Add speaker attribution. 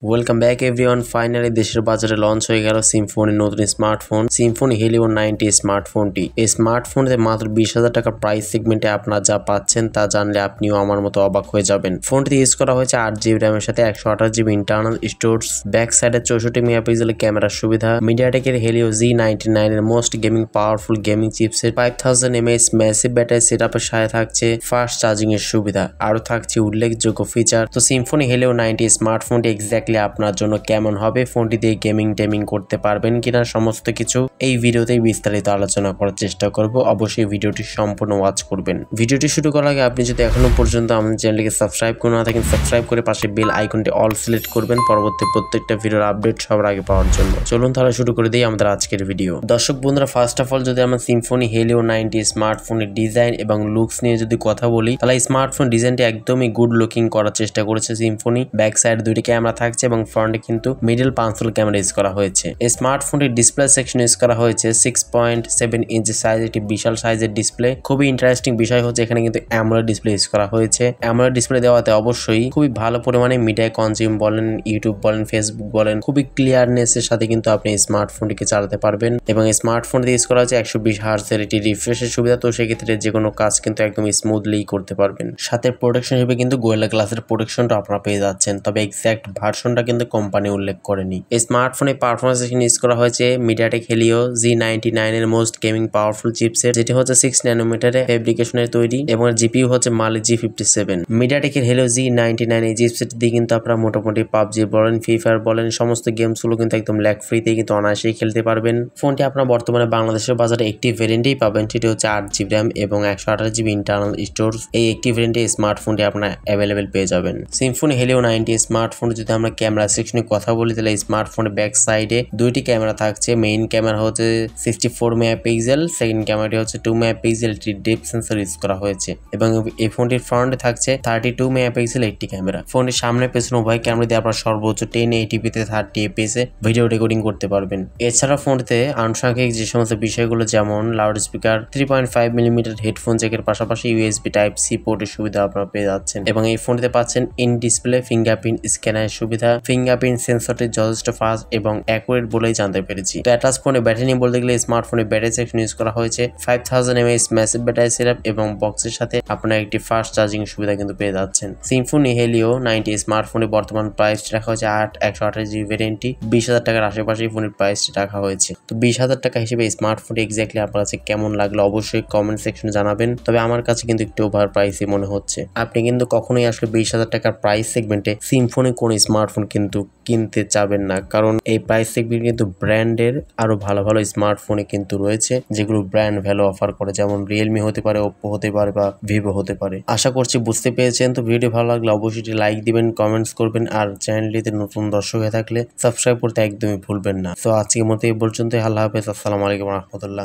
Speaker 1: Welcome back everyone. Finally দেশের বাজারে launch হয়ে গেল সিম্ফনির নতুন স্মার্টফোন সিম্ফনি হেলিও 90 স্মার্টফোনটি। এই স্মার্টফোনে মাত্র 20,000 টাকা প্রাইস সেগমেন্টে আপনারা যা পাচ্ছেন তা জানলে আপনিও আমার মতো অবাক হয়ে যাবেন। ফোনটি ইউজ করা হয়েছে 8GB র্যামের সাথে 128GB ইন্টারনাল স্টোরেজ, ব্যাক সাইডে 64 মেগাপিক্সেলের ক্যামেরার সুবিধা, মিডিয়াটেকের হেলিও Z99 এর most gaming powerful gaming chipset, 5000 mAh massive battery সেটআপের সাথে থাকছে ফাস্ট চার্জিং এর সুবিধা, আরো থাকছে উল্লেখযোগ্য ফিচার। তো সিম্ফনি হেলিও 90 স্মার্টফোনটি এক্স্যাক্টলি আপনার জন্য কেমন হবে, ফোনটি দিয়ে গেমিং টেমিং করতে পারবেন কিনা, সমস্ত কিছু এই ভিডিওতেই বিস্তারিত আলোচনা করার চেষ্টা করব। অবশ্যই ভিডিওটি সম্পূর্ণ ওয়াচ করবেন। ভিডিওটি শুরু করার আগে আপনি যদি এখনো পর্যন্ত আমাদের চ্যানেলকে সাবস্ক্রাইব করে না থাকেন, সাবস্ক্রাইব করে পাশে বেল আইকনটি অল সিলেক্ট করবেন পরবর্তী প্রত্যেকটা ভিডিওর আপডেট সবার আগে পাওয়ার জন্য। চলুন তাহলে শুরু করে দিই আমাদের আজকের ভিডিও। দর্শক বন্ধুরা, ফার্স্ট অফ অল যদি আমরা সিম্ফনি হেলিও 90 স্মার্টফোনের ডিজাইন এবং লুকস নিয়ে যদি কথা বলি, তাহলে স্মার্টফোন ডিজাইনটি একদমই গুড লুকিং করার চেষ্টা করেছে সিম্ফনি। ব্যাক সাইড দুইটি ক্যামেরা থাকছে এবং ফ্রন্টে কিন্তু মিডল পাঁচল ক্যামেরা ইউজ করা হয়েছে। এই স্মার্টফোনটির ডিসপ্লে সেকশন ইউজ করা হয়েছে 6.7 ইঞ্চি সাইজ, একটি বিশাল সাইজের ডিসপ্লে। খুবই ইন্টারেস্টিং বিষয় হচ্ছে এখানে কিন্তু অ্যামোলেড ডিসপ্লে ইউজ করা হয়েছে। অ্যামোলেড ডিসপ্লে দেওয়াতে অবশ্যই খুবই ভালো পরিমাণে মিডিয়া কনজিউম বলেন, ইউটিউব বলেন, ফেসবুক বলেন, খুবই ক্লিয়ারনেস এর সাথে কিন্তু আপনি স্মার্টফোনটিকে চালাতে পারবেন। এবং এই স্মার্টফোনটি ইউজ করা হচ্ছে 120 হার্টজের একটি রিফ্রেশের সুবিধা। তো সেক্ষেত্রে যে কোনো কাজ কিন্তু একদম স্মুথলি করতে পারবেন। সাথে প্রোটেকশন হিসেবে কিন্তু গোয়েলা গ্লাসের প্রোটেকশনটা আপনারা পেয়ে যাচ্ছেন, তবে এক্সাক্ট ভার্সনটা কিন্তু কোম্পানি উল্লেখ করেনি। এই স্মার্টফোনে পারফরমেন্স ইউজ করা হয়েছে মিডিয়াটেক হেলিও Z99 এর মোস্ট গেমিং পাওয়ারফুল চিপসেট, যেটি হচ্ছে 6 ন্যানোমিটারের ফেব্রিকেশনের তৈরি এবং জিপিইউ হচ্ছে মালিক G57। মিডিয়াটেকের হেলিও Z99 এই চিপসেট দিয়ে কিন্তু আপনারা মোটামুটি পাবজি বলেন, ফ্রি ফায়ার বলেন, সমস্ত গেমস গুলো কিন্তু একদম ল্যাগ ফ্রিতে কিন্তু অনায়াসেই খেলতে পারবেন। ফোনটি আপনারা বর্তমানে বাংলাদেশের বাজারে একটি ভেরিয়েন্টেই পাবেন, সেটি হচ্ছে 8GB র্যাম এবং 128GB ইন্টারনাল স্টোরেজ। এই একটি ভেরিয়েন্টে স্মার্টফোনটি আপনারা অ্যাভেলেবেল পেয়ে যাবেন। সিম্ফনি হেলিও 90 স্মার্টফোন যদি আমরা ক্যামেরা সেকশনে কথা বলি, তাহলে স্মার্টফোনের ব্যাক সাইডে দুইটি ক্যামেরা থাকছে। মেইন ক্যামেরা হচ্ছে 64 মেগাপিক্সেল, সেকেন্ড ক্যামেরাটি হচ্ছে 2 মেগাপিক্সেল, একটি ডেপ সেন্সর ইউজ করা হয়েছে এবং এই ফোনটির ফ্রন্টে থাকছে 32 মেগাপিক্সেল একটি ক্যামেরা। ফোনটির সামনে পেছনে উভয় ক্যামেরা দিয়ে আপনারা সর্বোচ্চ 1080p তে 30 fps এ ভিডিও রেকর্ডিং করতে পারবেন। এছাড়া ফোনটিতে আনুষঙ্গিক যে সমস্ত বিষয়গুলো যেমন লাউড স্পিকার, 3.5mm হেডফোন জ্যাকের পাশাপাশি USB Type-C পোর্টের সুবিধা আপনারা পেয়ে যাচ্ছেন এবং এই ফোনটিতে পাচ্ছেন ইন ডিসপ্লে ফিঙ্গারপ্রিন্ট স্ক্যানারের সুবিধা। ফিঙ্গারপ্রিন্ট সেন্সরটি যথেষ্ট ফাস্ট এবং অ্যাকুরেট বলেই জানতে পেরেছি। তো অ্যাটাচ ফোনে ব্যাটারি নিয়ে বলতে গেলে স্মার্টফোনের ব্যাটারি সেকশন ইউজ করা হয়েছে 5000 mAh ম্যাসিভ ব্যাটারি সেটআপ এবং বক্সের সাথে আপনারা একটি ফাস্ট চার্জিং সুবিধা কিন্তু পেয়ে যাচ্ছেন। সিম্ফনি হেলিও 90 স্মার্টফোনের বর্তমান প্রাইস রাখা হয়েছে 128GB ভেরিয়েন্টটি 20,000 টাকার আশেপাশে ফোনের প্রাইসটি রাখা হয়েছে। তো 20,000 টাকা হিসেবে স্মার্টফোনটি এক্স্যাক্টলি আপনার কাছে কেমন লাগলো অবশ্যই কমেন্ট সেকশনে জানাবেন। তবে আমার কাছে কিন্তু একটু ওভার প্রাইসই মনে হচ্ছে। আপনি কিন্তু কখনোই আসলে 20,000 টাকার প্রাইস সেগমেন্টে সিম্ফনি কোন স্মার্টফোন কিন্তু কিনতে চাবেন না, কারণ এই প্রাইস সেগমেন্ট কিন্তু ব্র্যান্ডের আরো ভালো ভালো স্মার্টফোনে কিন্তু রয়েছে যেগুলো ব্র্যান্ড ভ্যালু অফার করে, যেমন রিয়েলমি হতে পারে, ওপ্পো হতে পারে বা ভিভো হতে পারে। আশা করছি বুঝতে পেরেছেন। তো ভিডিও ভালো লাগলে অবশ্যই লাইক দিবেন, কমেন্টস করবেন আর চ্যানেলটিতে নতুন দর্শক হয়ে থাকলে সাবস্ক্রাইব করতে একদমই ভুলবেন না। তো আজকের মতো এই পর্যন্ত। আল্লাহ হাফেজ, আসসালামু আলাইকুম রহমতুল্লাহ।